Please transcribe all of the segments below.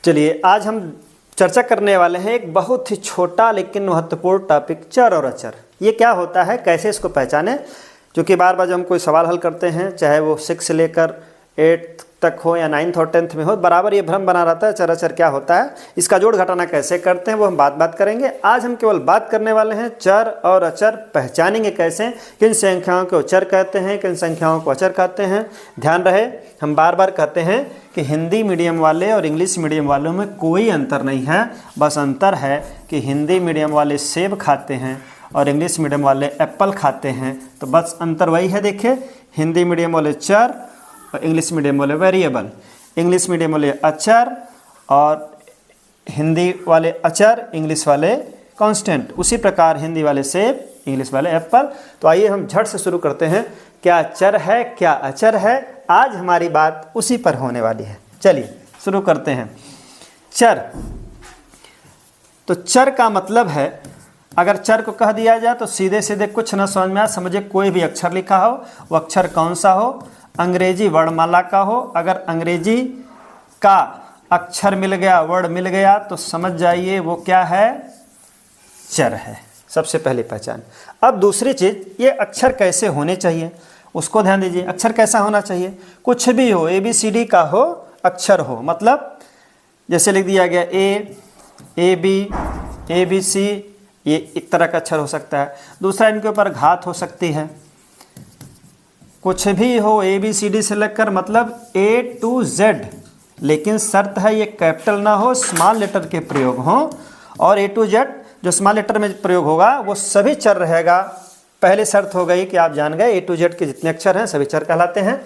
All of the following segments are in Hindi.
चलिए आज हम चर्चा करने वाले हैं एक बहुत ही छोटा लेकिन महत्वपूर्ण टॉपिक, चर और अचर। ये क्या होता है, कैसे इसको पहचानें, क्योंकि बार बार जब हम कोई सवाल हल करते हैं, चाहे वो 6 से लेकर 8 तक हो या 9th और 10th में हो, बराबर ये भ्रम बना रहता है चर अचर क्या होता है, इसका जोड़ घटाना कैसे करते हैं वो हम बात करेंगे। आज हम केवल बात करने वाले हैं चर और अचर पहचानेंगे कैसे, किन संख्याओं को चर कहते हैं, किन संख्याओं को अचर कहते हैं। ध्यान रहे, हम बार बार कहते हैं कि हिंदी मीडियम वाले और इंग्लिश मीडियम वालों में कोई अंतर नहीं है, बस अंतर है कि हिंदी मीडियम वाले सेब खाते हैं और इंग्लिश मीडियम वाले एप्पल खाते हैं। तो बस अंतर वही है। देखिए, हिंदी मीडियम वाले चर और इंग्लिश मीडियम वाले वेरिएबल, इंग्लिश मीडियम वाले अचर और हिंदी वाले अचर, इंग्लिश वाले कांस्टेंट। उसी प्रकार हिंदी वाले सेब, इंग्लिश वाले एप्पल। तो आइए हम झट से शुरू करते हैं, क्या चर है क्या अचर है। आज हमारी बात उसी पर होने वाली है। चलिए शुरू करते हैं। चर, तो चर का मतलब है, अगर चर को कह दिया जाए तो सीधे सीधे कुछ न समझ में आ, समझे कोई भी अक्षर लिखा हो, वो अक्षर कौन सा हो, अंग्रेजी वर्णमाला का हो। अगर अंग्रेजी का अक्षर मिल गया, वर्ड मिल गया, तो समझ जाइए वो क्या है, चर है। सबसे पहली पहचान। अब दूसरी चीज़, ये अक्षर कैसे होने चाहिए उसको ध्यान दीजिए। अक्षर कैसा होना चाहिए, कुछ भी हो, ABCD का हो, अक्षर हो। मतलब जैसे लिख दिया गया AB, ABC, ये एक तरह का अक्षर हो सकता है। दूसरा, इनके ऊपर घात हो सकती है। कुछ भी हो, ABCD से लेकर मतलब A to Z, लेकिन शर्त है ये कैपिटल ना हो, स्मॉल लेटर के प्रयोग हो। और A to Z जो स्मॉल लेटर में प्रयोग होगा वो सभी चर रहेगा। पहले शर्त हो गई कि आप जान गए A to Z के जितने अक्षर हैं सभी चर कहलाते हैं।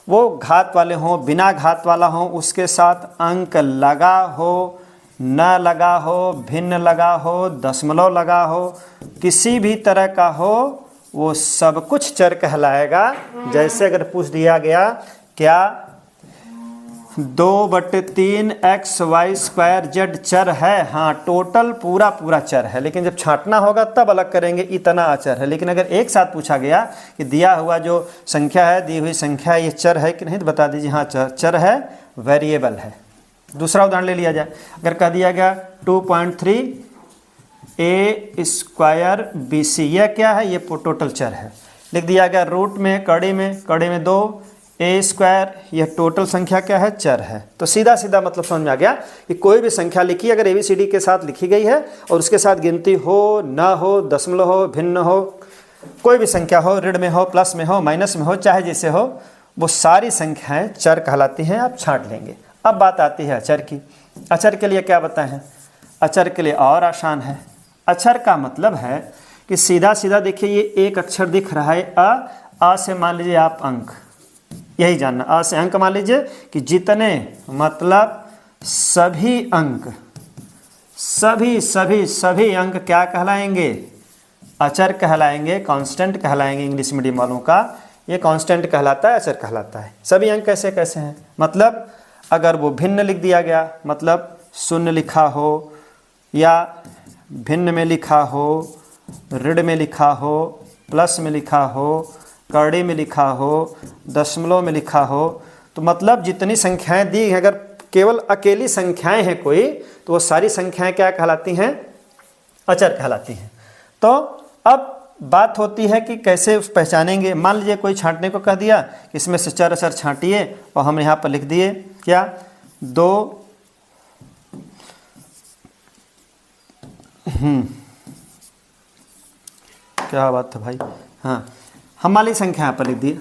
वो घात वाले हों, बिना घात वाला हो, उसके साथ अंक लगा हो, न लगा हो, भिन्न लगा हो, दशमलव लगा हो, किसी भी तरह का हो, वो सब कुछ चर कहलाएगा। जैसे अगर पूछ दिया गया क्या 2/3 XY² चर है, हाँ टोटल पूरा चर है, लेकिन जब छांटना होगा तब अलग करेंगे इतना अचर है। लेकिन अगर एक साथ पूछा गया कि दिया हुआ जो संख्या है, दी हुई संख्या ये चर है कि नहीं, तो बता दीजिए हाँ चर है, वेरिएबल है। दूसरा उदाहरण ले लिया जाए, अगर कह दिया गया 2.3 A² BC, यह क्या है, ये टोटल चर है। लिख दिया गया रूट में, कड़ी में 2 A², यह टोटल संख्या क्या है, चर है। तो सीधा सीधा मतलब समझ में आ गया कि कोई भी संख्या लिखी अगर ABCD के साथ लिखी गई है और उसके साथ गिनती हो, ना हो, दशमलव हो, भिन्न हो, कोई भी संख्या हो, ऋण में हो, प्लस में हो, माइनस में हो, चाहे जैसे हो, वो सारी संख्याएं चर कहलाती हैं। आप छांट लेंगे। अब बात आती है अचर की। अचर के लिए क्या बताएं हैं, अचर के लिए और आसान है। अचर का मतलब है कि सीधा सीधा देखिए, ये एक अक्षर दिख रहा है अ से मान लीजिए आप अंक, यही जानना, अ से अंक मान लीजिए कि जितने, मतलब सभी अंक, सभी अंक क्या कहलाएंगे, अचर कहलाएंगे, कांस्टेंट कहलाएंगे। इंग्लिश मीडियम वालों का ये कांस्टेंट कहलाता है, अचर कहलाता है। सभी अंक कैसे कैसे हैं, मतलब अगर वो भिन्न लिख दिया गया, मतलब शून्य लिखा हो, या भिन्न में लिखा हो, ऋण में लिखा हो, प्लस में लिखा हो, कड़ी में लिखा हो, दशमलव में लिखा हो, तो मतलब जितनी संख्याएं दी हैं, अगर केवल अकेली संख्याएं हैं कोई, तो वो सारी संख्याएं क्या कहलाती हैं, अचर कहलाती हैं। तो अब बात होती है कि कैसे उस पहचानेंगे। मान लीजिए कोई छांटने को कह दिया कि इसमें से चर अचर छांटिए, और हम यहाँ पर लिख दिए क्या 2 क्या बात है भाई, हाँ हम वाली संख्या यहाँ पर लिख दिए।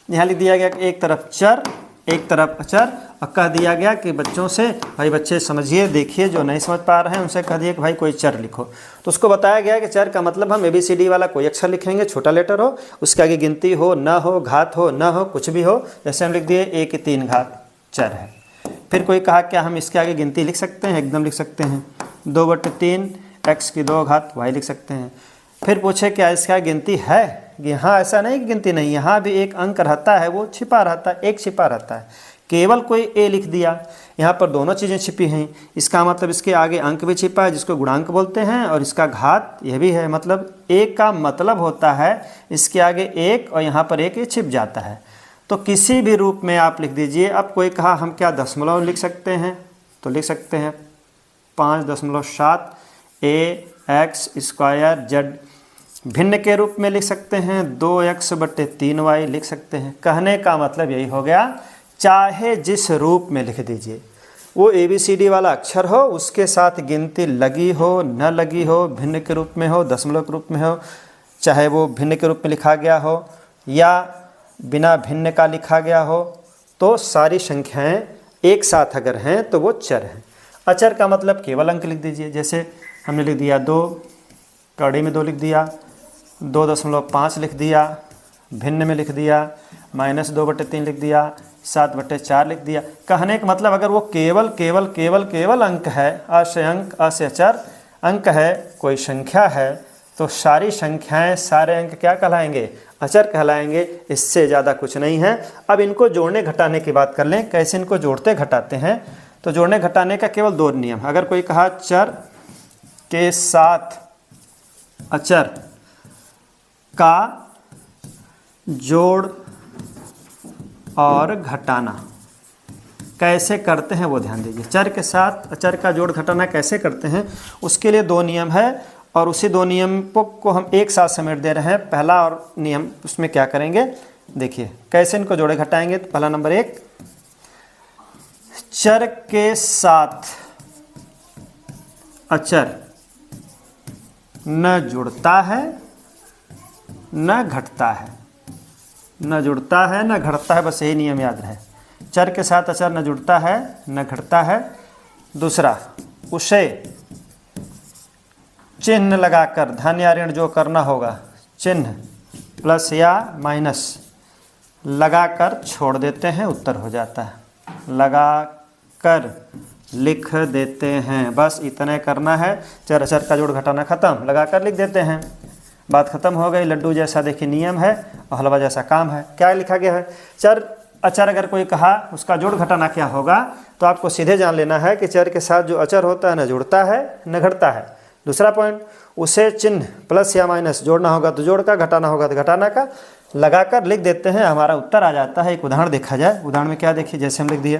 यहाँ लिख दिया गया कि एक तरफ चर एक तरफ अचर, और कह दिया गया कि बच्चों से, भाई बच्चे समझिए, देखिए, जो नहीं समझ पा रहे हैं उनसे कह दिए कि भाई कोई चर लिखो। तो उसको बताया गया कि चर का मतलब हम ABCD वाला कोई अक्षर लिखेंगे, छोटा लेटर हो, उसके आगे गिनती हो, ना हो, घात हो, ना हो, कुछ भी हो। जैसे हम लिख दिए A की 3 घात चर है। फिर कोई कहा क्या हम इसके आगे गिनती लिख सकते हैं, एकदम लिख सकते हैं, 2/3 X की 2 घात Y लिख सकते हैं। फिर पूछे क्या इसका गिनती है, यहाँ ऐसा नहीं कि गिनती नहीं, यहाँ भी एक अंक रहता है, वो छिपा रहता है, एक छिपा रहता है। केवल कोई A लिख दिया, यहाँ पर दोनों चीज़ें छिपी हैं, इसका मतलब इसके आगे अंक भी छिपा है जिसको गुणांक बोलते हैं, और इसका घात यह भी है। मतलब एक का मतलब होता है इसके आगे एक और यहाँ पर एक, ये छिप जाता है। तो किसी भी रूप में आप लिख दीजिए। अब कोई कहा हम क्या दशमलव लिख सकते हैं, तो लिख सकते हैं 5.7 ax²z। भिन्न के रूप में लिख सकते हैं 2x/3y लिख सकते हैं। कहने का मतलब यही हो गया, चाहे जिस रूप में लिख दीजिए, वो ABCD वाला अक्षर हो, उसके साथ गिनती लगी हो न लगी हो, भिन्न के रूप में हो, दशमलव के रूप में हो, चाहे वो भिन्न के रूप में लिखा गया हो या बिना भिन्न का लिखा गया हो, तो सारी संख्याएं एक साथ अगर हैं तो वो चर हैं। अचर का मतलब केवल अंक लिख दीजिए। जैसे हमने लिख दिया 2, कड़ी में 2 लिख दिया, 2.5 लिख दिया, भिन्न में लिख दिया -2/3 लिख दिया, 7/4 लिख दिया। कहने का मतलब अगर वो केवल केवल केवल केवल अंक है, अ से अंक, अ से अचर अंक है, कोई संख्या है, तो सारी संख्याएं सारे अंक क्या कहलाएंगे? अचर कहलाएंगे। इससे ज़्यादा कुछ नहीं है। अब इनको जोड़ने घटाने की बात कर लें, कैसे इनको जोड़ते घटाते हैं। तो जोड़ने घटाने का केवल 2 नियम। अगर कोई कहा चर के साथ अचर का जोड़ और घटाना कैसे करते हैं वो ध्यान दीजिए। चर के साथ अचर का जोड़ घटाना कैसे करते हैं, उसके लिए 2 नियम है और उसी 2 नियम को हम एक साथ समेट दे रहे हैं। पहला और नियम उसमें क्या करेंगे देखिए, कैसे इनको जोड़े घटाएंगे। तो पहला नंबर 1, चर के साथ अचर न जुड़ता है न घटता है, न जुड़ता है न घटता है, बस यही नियम याद रहे। चर के साथ अचर न जुड़ता है न घटता है। दूसरा, उसे चिन्ह लगाकर धन या ऋण जो करना होगा, चिन्ह प्लस या माइनस लगाकर छोड़ देते हैं, उत्तर हो जाता है। लगाकर लिख देते हैं, बस इतने करना है। चर अचर का जोड़ घटाना खत्म, लगाकर लिख देते हैं, बात खत्म हो गई। लड्डू जैसा देखिए नियम है और हलवा जैसा काम है। क्या लिखा गया है? चर अचर अगर कोई कहा उसका जोड़ घटाना क्या होगा, तो आपको सीधे जान लेना है कि चर के साथ जो अचर होता है न जुड़ता है न घटता है। दूसरा पॉइंट, उसे चिन्ह प्लस या माइनस जोड़ना होगा तो जोड़ का, घटाना होगा तो घटाना का, लगाकर लिख देते हैं, हमारा उत्तर आ जाता है। एक उदाहरण देखा जाए। उदाहरण में क्या देखिए, जैसे हम लिख दिए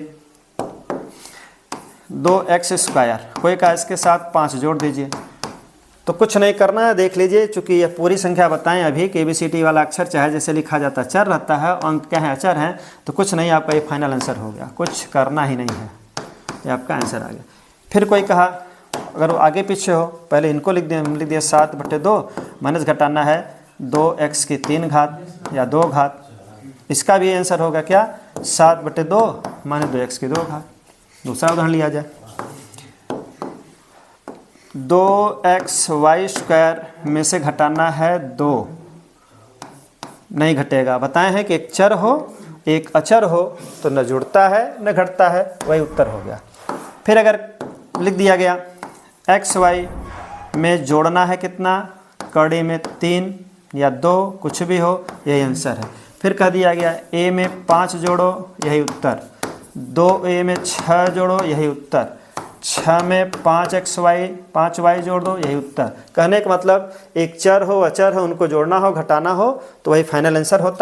2x², कोई का इसके साथ 5 जोड़ दीजिए। तो कुछ नहीं करना है, देख लीजिए, चूंकि ये पूरी संख्या बताएं अभी कि ABCD वाला अक्षर चाहे जैसे लिखा जाता है चर रहता है, अंक क्या है अचर है, तो कुछ नहीं, आपका ये फाइनल आंसर हो गया, कुछ करना ही नहीं है, ये आपका आंसर आ गया। फिर कोई कहा अगर वो आगे पीछे हो, पहले इनको लिख दिया, हम लिख दिया 7/2 माइनस घटाना है 2x की 3 घात या 2 घात, इसका भी आंसर होगा क्या 7/2 माइनस 2x की 2 घात। दूसरा उदाहरण लिया जाए, 2xy² में से घटाना है 2, नहीं घटेगा। बताए हैं कि एक चर हो एक अचर हो तो न जुड़ता है न घटता है, वही उत्तर हो गया। फिर अगर लिख दिया गया xy में जोड़ना है कितना, कड़ी में 3 या 2 कुछ भी हो, यही आंसर है। फिर कह दिया गया a में 5 जोड़ो, यही उत्तर। 2a में 6 जोड़ो, यही उत्तर। 6 में 5y जोड़ दो, यही उत्तर। कहने का मतलब एक चर हो अचर हो, उनको जोड़ना हो घटाना हो तो वही फाइनल आंसर होता है।